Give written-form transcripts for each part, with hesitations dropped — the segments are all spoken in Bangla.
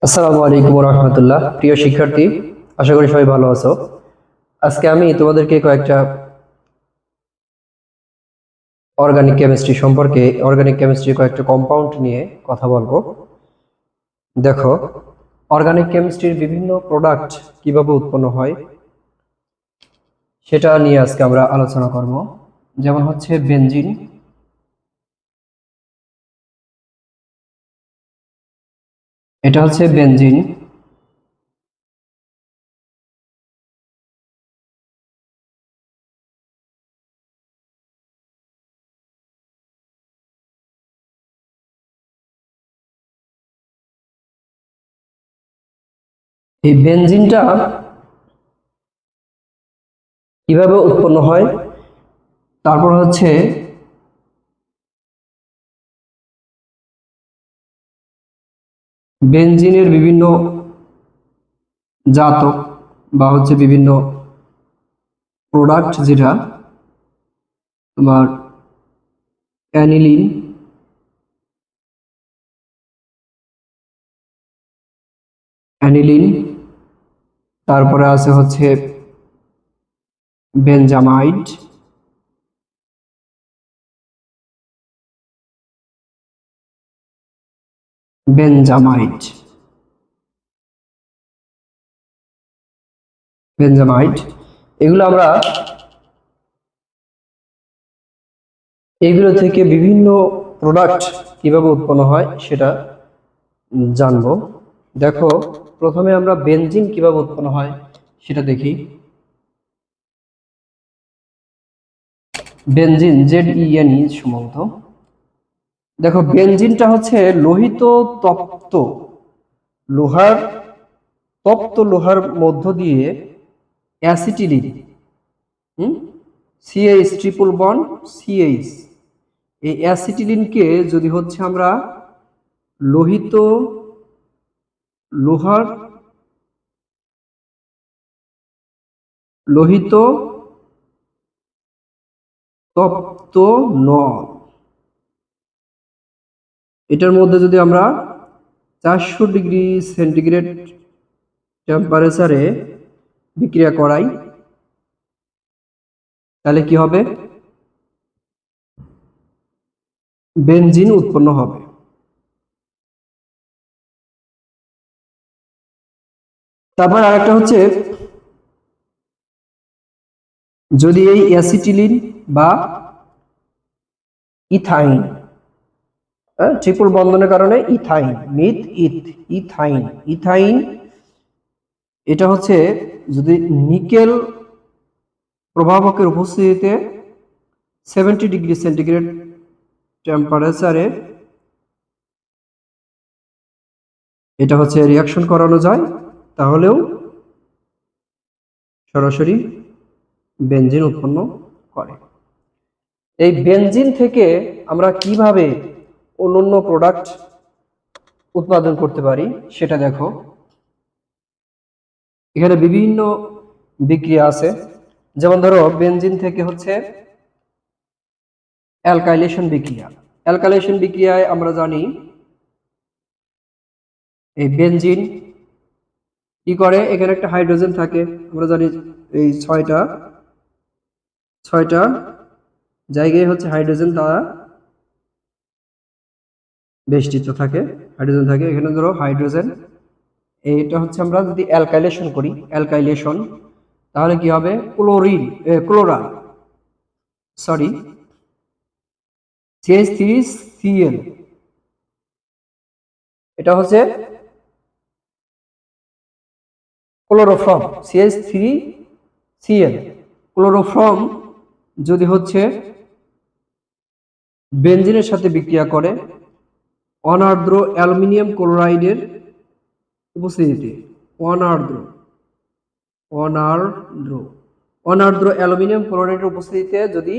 আসসালামু আলাইকুম রহমতুল্লাহ। প্রিয় শিক্ষার্থী, আশা করি সবাই ভালো আছো। আজকে আমি তোমাদেরকে কয়েকটা অর্গানিক কেমিস্ট্রি কয়েকটা কম্পাউন্ড নিয়ে কথা বলবো। দেখো, অর্গানিক কেমিস্ট্রির বিভিন্ন প্রোডাক্ট কিভাবে উৎপন্ন হয় সেটা নিয়ে আজকে আমরা আলোচনা করব। যেমন হচ্ছে বেনজিন। এটা হচ্ছে বেনজিন। এই বেনজিনটা কিভাবে উৎপন্ন হয়, তারপর হচ্ছে বেনজিনের বিভিন্ন জাতক বা হচ্ছে বিভিন্ন প্রোডাক্ট, যেটা তোমার অ্যানিলিন, অ্যানিলিন তারপরে আছে হচ্ছে বেনজামাইড, বেনজামাইড বেনজামাইড এগুলো থেকে বিভিন্ন প্রোডাক্ট কিভাবে উৎপন্ন হয় সেটা জানবো। দেখো, প্রথমে আমরা বেনজিন কিভাবে উৎপন্ন হয় সেটা দেখি। বেনজিন, ZENE সম্ভবত। দেখো, বেনজিনটা হচ্ছে তপ্ত লোহার লোহার মধ্য দিয়ে acetylene, CH triple bond CH, এই অ্যাসিটিলিনকে যদি হচ্ছে আমরা লোহিত লোহার লোহিত তপ্ত নল, এটার মধ্যে যদি আমরা 400 ডিগ্রি সেন্টিগ্রেড টেম্পারেচারে বিক্রিয়া করাই, তাহলে কি হবে? বেনজিন উৎপন্ন হবে। তারপর আরেকটা হচ্ছে, যদি এই অ্যাসিটিলিন বা ইথাইন, ট্রিপল বন্ধনের কারণে ইথাইন, ইথাইন, এটা হচ্ছে যদি নিকেল প্রভাবকের উপস্থিতিতে 70 ডিগ্রি সেন্টিগ্রেড টেম্পারেচারে এটা হচ্ছে রিয়াকশন করানো যায়, তাহলেও সরাসরি বেনজিন উৎপন্ন করে। এই বেনজিন থেকে আমরা কিভাবে অন্যান্য প্রোডাক্ট উৎপাদন করতে পারি সেটা দেখো। এখানে বিভিন্ন বিক্রিয়া আছে। যেমন ধরো, বেনজিন থেকে হচ্ছে অ্যালকাইলেশন বিক্রিয়ায় আমরা জানি এই বেনজিন কি করে, এখানে একটা হাইড্রোজেন থাকে, আমরা জানি এই ছয়টা জায়গায় হচ্ছে হাইড্রোজেন দ্বারা বেষ্টিত থাকে, এখানে ধরো হাইড্রোজেন, এইটা হচ্ছে আমরা যদি অ্যালকাইলেশন তাহলে কি হবে? CH3Cl, এটা হচ্ছে ক্লোরোফর্ম, CH3Cl। ক্লোরোফর্ম যদি হচ্ছে বেনজিনের সাথে বিক্রিয়া করে অনার্দ্র অ্যালুমিনিয়াম ক্লোরাইডের উপস্থিতিতে, অনার্দ্র অ্যালুমিনিয়াম ক্লোরাইডের উপস্থিতিতে যদি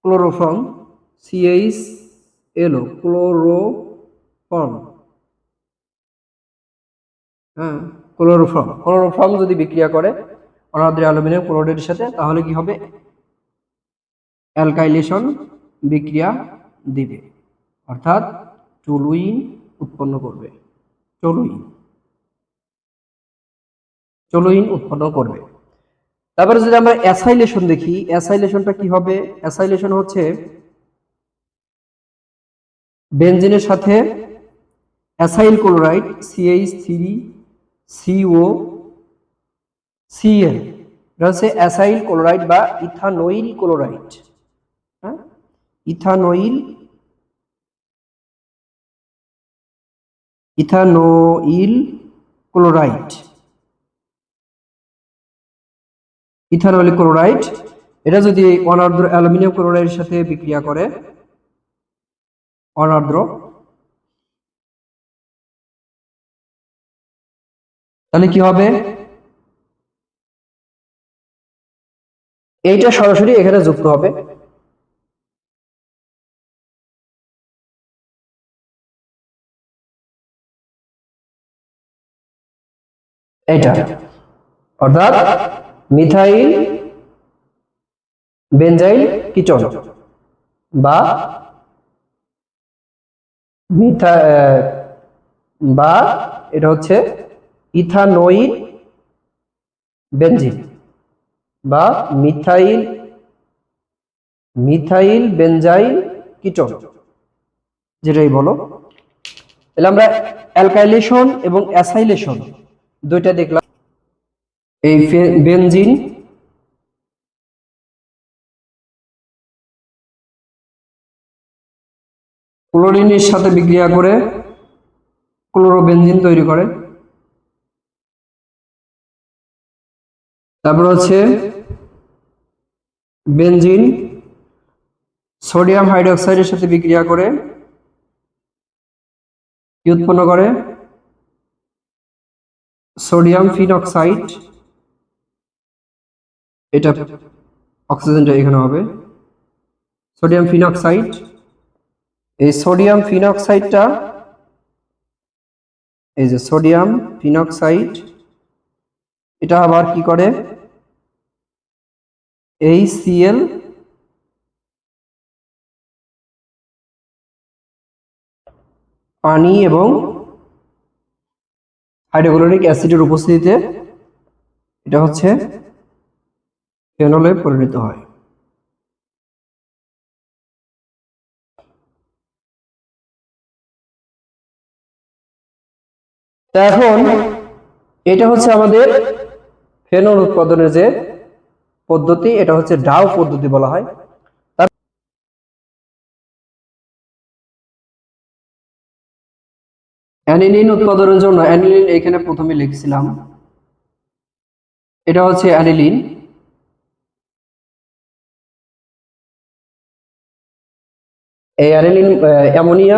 ক্লোরোফর্ম CHLO, ক্লোরোফর্ম যদি বিক্রিয়া করে অনার্দ্র অ্যালুমিনিয়াম ক্লোরাইডের সাথে, তাহলে কি হবে? অ্যালকাইলেশন বিক্রিয়া দিবে, অর্থাৎ টুলুইন উৎপন্ন করবে, টলুইন, টলুইন উৎপন্ন করবে। তারপরে যদি আমরা অ্যাসাইলেশন দেখি, অ্যাসাইলেশনটা কি হবে? অ্যাসাইলেশন হচ্ছে বেনজিনের সাথে অ্যাসাইল ক্লোরাইড CH3CO Cl, এটা হচ্ছে অ্যাসাইল ক্লোরাইড বা ইথানোইল ক্লোরাইড। হ্যাঁ, ইথানোইল ইথানোইল ক্লোরাইড, ইথানোইল ক্লোরাইড এটা যদি অনার্দ্র অ্যালুমিনিয়াম ক্লোরাইডের সাথে বিক্রিয়া করে, অনার্দ্র, তাহলে কি হবে? এইটা সরাসরি এখানে যুক্ত হবে, এটা অর্থাৎ মিথাইল বেনজাইল কিটোন বা মিথা বা এটা হচ্ছে ইথানোইল বেনজিন বা মিথাইল মিথাইল বেনজাইল কিটোন, যেটাই বলো। তাহলে আমরা অ্যালকাইলেশন এবং অ্যাসাইলেশন দুইটা দেখলাম। এই বেনজিন ক্লোরিনের সাথে বিক্রিয়া করে ক্লোরোবেনজিন তৈরি করে। তারপর হচ্ছে বেনজিন সোডিয়াম হাইড্রোক্সাইডের সাথে বিক্রিয়া করে কি উৎপন্ন করে? সোডিয়াম ফিনক্সাইড, এটা অক্সিজেনটা এখানে হবে সোডিয়াম ফিনক্সাইড। এই সোডিয়াম ফিনক্সাইডটা, এই যে সোডিয়াম ফিনক্সাইড, এটা আবার কি করে? HCl পানি এবং হাইড্রোক্লোরিক অ্যাসিডের উপস্থিতিতে এটা হচ্ছে ফেনলে পরিণত হয়। তা এখন এটা হচ্ছে আমাদের ফেনল উৎপাদনের যে পদ্ধতি, এটা হচ্ছে ডাউ পদ্ধতি বলা হয়। অ্যানিলিন উৎপাদনের জন্য অ্যানিলিন এখানে প্রথমে লিখছিলাম, এটা হচ্ছে অ্যানিলিন। এই অ্যানিলিন অ্যামোনিয়া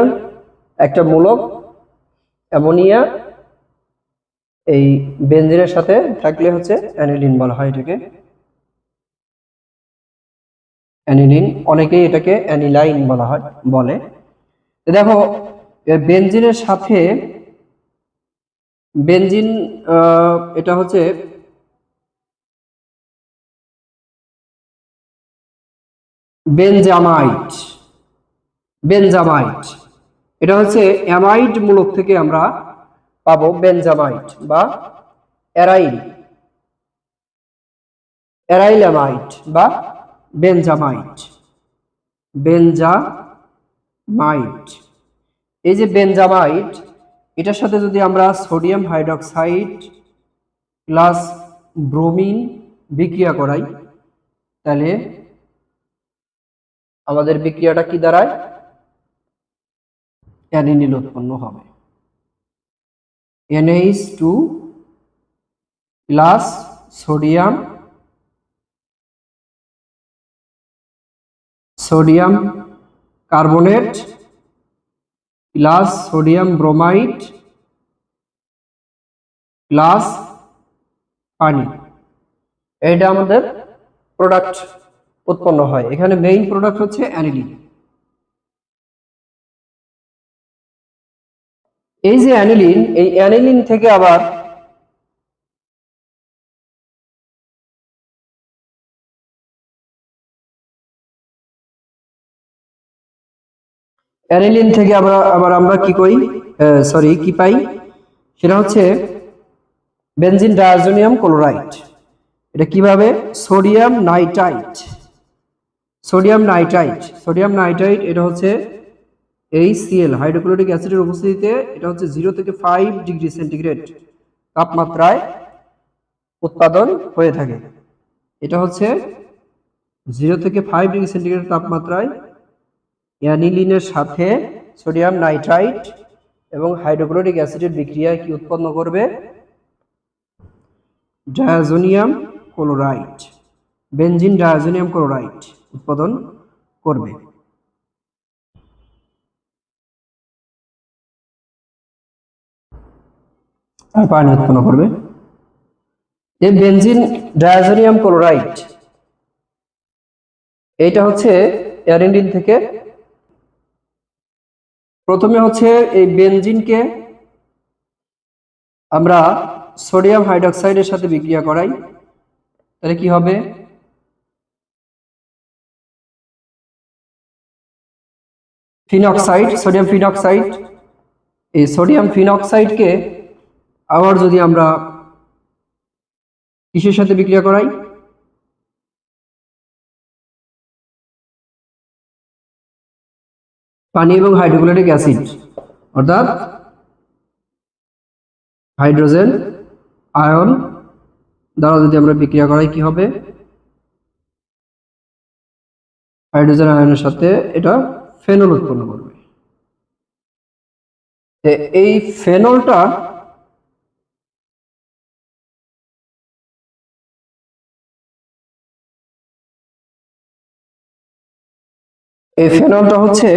একটা মূলক, অ্যামোনিয়া এই বেনজিনের সাথে থাকলে হচ্ছে অ্যানিলিন বলা হয় এটাকে, অ্যানিলিন। অনেকেই এটাকে অ্যানিলাইন বলা হয় বলে। দেখো বেনজিনের সাথে বেনজিন, এটা হচ্ছে বেনজামাইট, বেনজামাইট এটা হচ্ছে অ্যামাইড মূলক থেকে আমরা পাবো বেনজামাইট বা অ্যারাইল, অ্যারাইল অ্যামাইড বা বেনজামাইট, বেনজামাইট। এই যে বেনজামাইট, এটার সাথে যদি আমরা সোডিয়াম হাইড্রোক্সাইড প্লাস ব্রোমিন বিক্রিয়া করাই, তাহলে আমাদের বিক্রিয়াটা কি দাঁড়ায়? অ্যানিলিন উৎপন্ন হবে। NH2 plus sodium, sodium carbonate plus sodium bromide plus পানি, এটা আমাদের প্রোডাক্ট উৎপন্ন হয়। এখানে মেইন প্রোডাক্ট হচ্ছে অ্যানিলিন। এই যে অ্যানিলিন, এই অ্যানিলিন থেকে আবার অ্যানিলিন থেকে আবার আমরা কি করি? সরি কি পাই, সেটা হচ্ছে বেনজিন ডায়াজোনিয়াম ক্লোরাইড। এটা কিভাবে? Sodium nitrite. Sodium nitrite, sodium nitrite এটা হচ্ছে HCl হাইড্রোক্লোরিক অ্যাসিডের উপস্থিতিতে এটা হচ্ছে 0 থেকে 5 ডিগ্রি সেন্টিগ্রেড তাপমাত্রায় উৎপাদন হয়ে থাকে। এটা হচ্ছে 0 থেকে 5 ডিগ্রি সেন্টিগ্রেড তাপমাত্রায় অ্যানিলিনের সাথে সোডিয়াম নাইট্রাইট এবং হাইড্রোক্লোরিক অ্যাসিডের বিক্রিয়ায় কি উৎপন্ন করবে? Diazonium chloride, benzene diazonium chloride উৎপাদন করবে। আর পানি উৎপন্ন করবে। এই বেনজিন ডায়াজোনিয়াম ক্লোরাইড এইটা হচ্ছে অ্যানিলিন থেকে প্রথমে হচ্ছে এই বেনজিনকে আমরা সোডিয়াম হাইড্রোক্সাইডের সাথে বিক্রিয়া করাই, তাহলে কি হবে? ফিনক্সাইড, সোডিয়াম ফিনক্সাইড। এই সোডিয়াম ফিনক্সাইডকে আবার যদি আমরা কিসের সাথে বিক্রিয়া করাই? পানি এবং হাইড্রোক্লোরিক অ্যাসিড অর্থাৎ হাইড্রোজেন আয়ন দ্বারা যদি আমরা বিক্রিয়া করাই কি হবে? হাইড্রোজেন আয়নের সাথে এটা ফেনল উৎপন্ন করবে। এই ফেনলটা হচ্ছে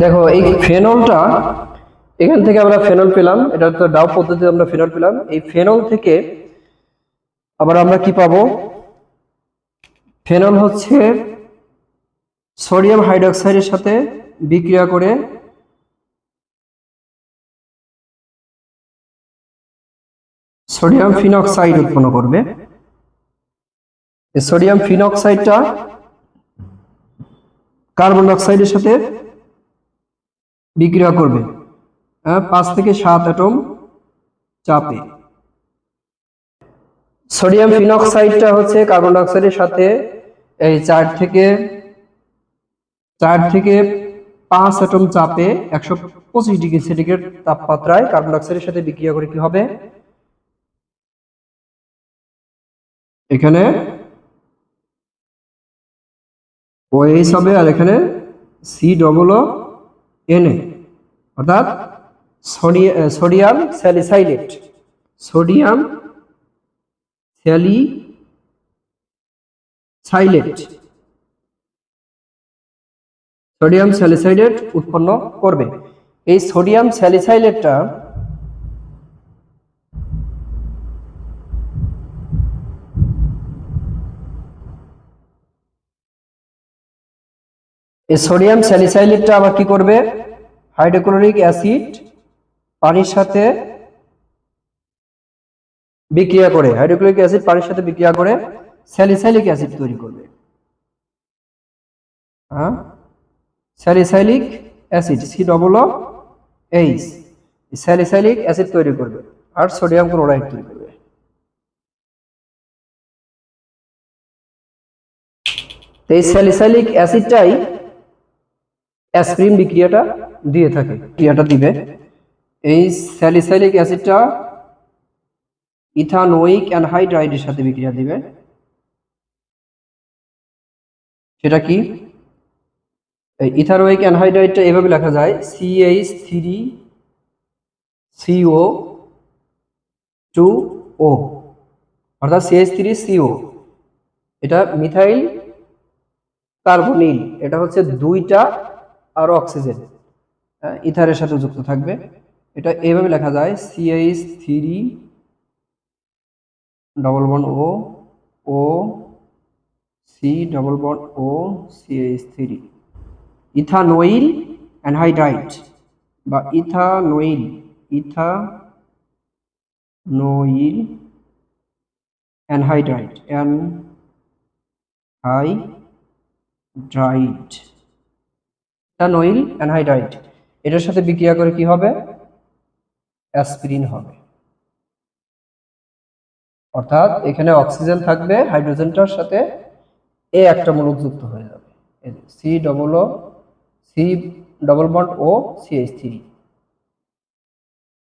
দেখো এই ফেনলটা, এখান থেকে আমরা ফেনল পেলাম, এটা তো ডাউ পদ্ধতিতে আমরা ফেনল পেলাম। এই ফেনল থেকে আবার আমরা কি পাবো? ফেনল হচ্ছে সোডিয়াম হাইড্রোক্সাইডের সাথে বিক্রিয়া করে সোডিয়াম ফিনক্সাইড উৎপন্ন করবে। এই সোডিয়াম ফিনক্সাইডটা কার্বন ডাইঅক্সাইডের সাথে বিক্রিয়া করবে, হ্যাঁ, 5 থেকে 7 অ্যাটম চাপে। সোডিয়াম ফিনক্সাইডটা হচ্ছে কার্বন ডাই অক্সাইডের সাথে এই 4 থেকে 5 অ্যাটম চাপে 125 ডিগ্রি সেন্টিগ্রেড তাপমাত্রায় কার্বন ডাই অক্সাইডের সাথে বিক্রিয়া করে কি হবে, এখানে OH হবে আর এখানে COO Na, অর্থাৎ sodium salicylate. Sodium salicylate sodium salicylate উৎপন্ন করবে। এই সোডিয়াম স্যালিসাইলেটটা আবার কি করবে, হাইড্রোক্লোরিক অ্যাসিড পানির সাথে বিক্রিয়া করে স্যালিসাইলিক অ্যাসিড তৈরি করবে। হ্যাঁ, salicylic acid COOH salicylic acid তৈরি করবে আর সোডিয়াম ক্লোরাইড তৈরি করবে। এই স্যালিসাইলিক অ্যাসিডটাই অ্যাসপিরিন বিক্রিয়াটা দিয়ে থাকে, দিবে। এই স্যালিসাইলিক অ্যাসিডটা ইথানোয়িক অ্যানহাইড্রাইডের সাথে বিক্রিয়া দিবে। সেটা কি, এই ইথানোয়িক অ্যানহাইড্রাইডটা এভাবে লেখা যায় CH3CO2O, অর্থাৎ CH3CO। এটা মিথাইল কার্বনিল, এটা হচ্ছে 2টা আর অক্সিজেন ইথারের সাথে যুক্ত থাকবে। এটা এভাবে লেখা যায় CH3 ইথানোইল অ্যানহাইড্রাইড বা ইথানোইল অ্যানহাইড্রাইড ইথানোইল অ্যানহাইড্রাইড এটার সাথে বিক্রিয়া করে কি হবে, অ্যাসপিরিন হবে। অর্থাৎ এখানে অক্সিজেন থাকবে, হাইড্রোজেনটার সাথে একটা মূলক যুক্ত হয়ে যাবে, COO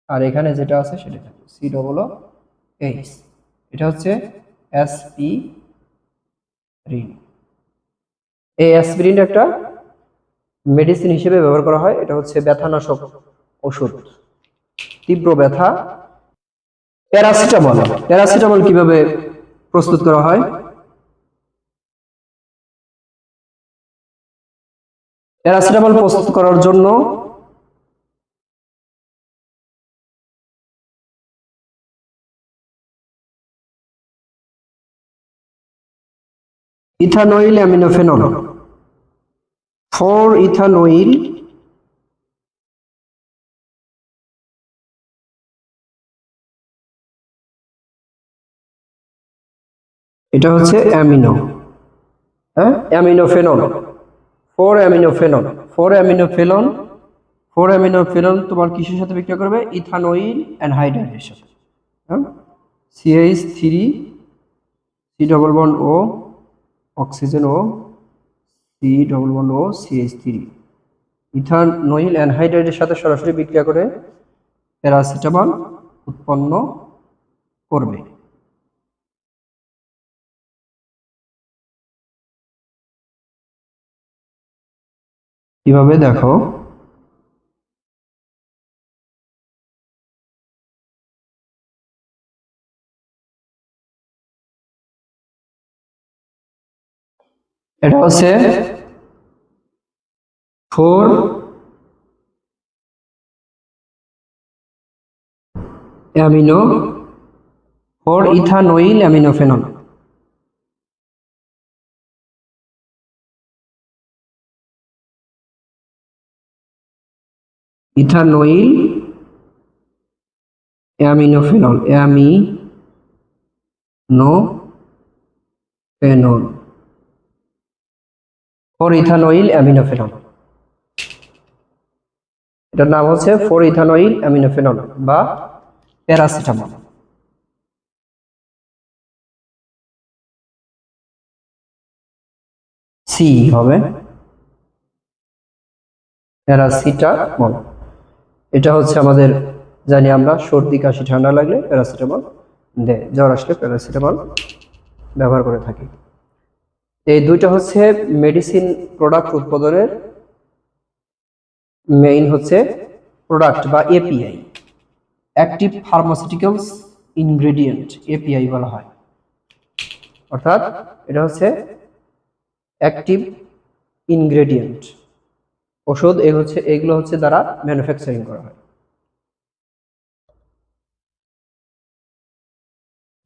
আর এখানে যেটা আছে সেটা থাকবে COOH। এটা হচ্ছে অ্যাসপিরিন। এই অ্যাসপিরিন একটা মেডিসিন হিসেবে ব্যবহার করা হয়। এটা হচ্ছে ব্যথানাশক ওষুধ, তীব্র ব্যথা। প্যারাসিটামল কিভাবে প্রস্তুত করা হয়, প্যারাসিটামল প্রস্তুত করার জন্য ইথানোইল অ্যামিনোফেনল 4-ইথানোইল এটা হচ্ছে অ্যামিনো, হ্যাঁ, অ্যামিনোফেনল 4 অ্যামিনোফেনল তোমার কিসের সাথে বিক্রিয়া করবে, ইথানোইল অ্যানহাইড্রাইডের সাথে। হ্যাঁ, CH3 C++O অক্সিজেন ও C++O CH3 ইথানোইল অ্যানহাইড্রাইডের সাথে সরাসরি বিক্রিয়া করে প্যারাসিটামল উৎপন্ন করবে। কিভাবে দেখো, এটা হচ্ছে 4 ইথানোইল অ্যামিনোফেনল। ইথানোইল অ্যামিনোফেনল 4 ইথানোইল অ্যামিনোফেনল। এটার নাম হচ্ছে 4-ইথানয়িল অ্যামিনোফেনল বা প্যারাসিটামল। সি হবে প্যারাসিটামল। এটা হচ্ছে আমাদের জানি আমরা সর্দি কাশি ঠান্ডা লাগলে প্যারাসিটামল দেয়, জ্বর আসলে প্যারাসিটামল ব্যবহার করে থাকি। এই দুইটা হচ্ছে মেডিসিন প্রোডাক্ট উৎপাদনের মেইন হচ্ছে প্রোডাক্ট বা API, active pharmaceuticals ingredient, API বলা হয়। অর্থাৎ এটা হচ্ছে অ্যাক্টিভ ইনগ্রেডিয়েন্ট, ওষুধ এগুলো হচ্ছে দ্বারা ম্যানুফ্যাকচারিং করা হয়।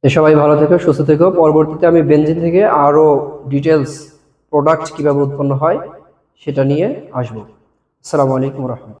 সবাই ভালো থেকো, সুস্থ থেকো। পরবর্তীতে আমি বেনজিন থেকে আরো ডিটেলস প্রোডাক্ট কিভাবে উৎপন্ন হয় সেটা নিয়ে আসবো। আসসালামু আলাইকুম রহমতুল্লাহ।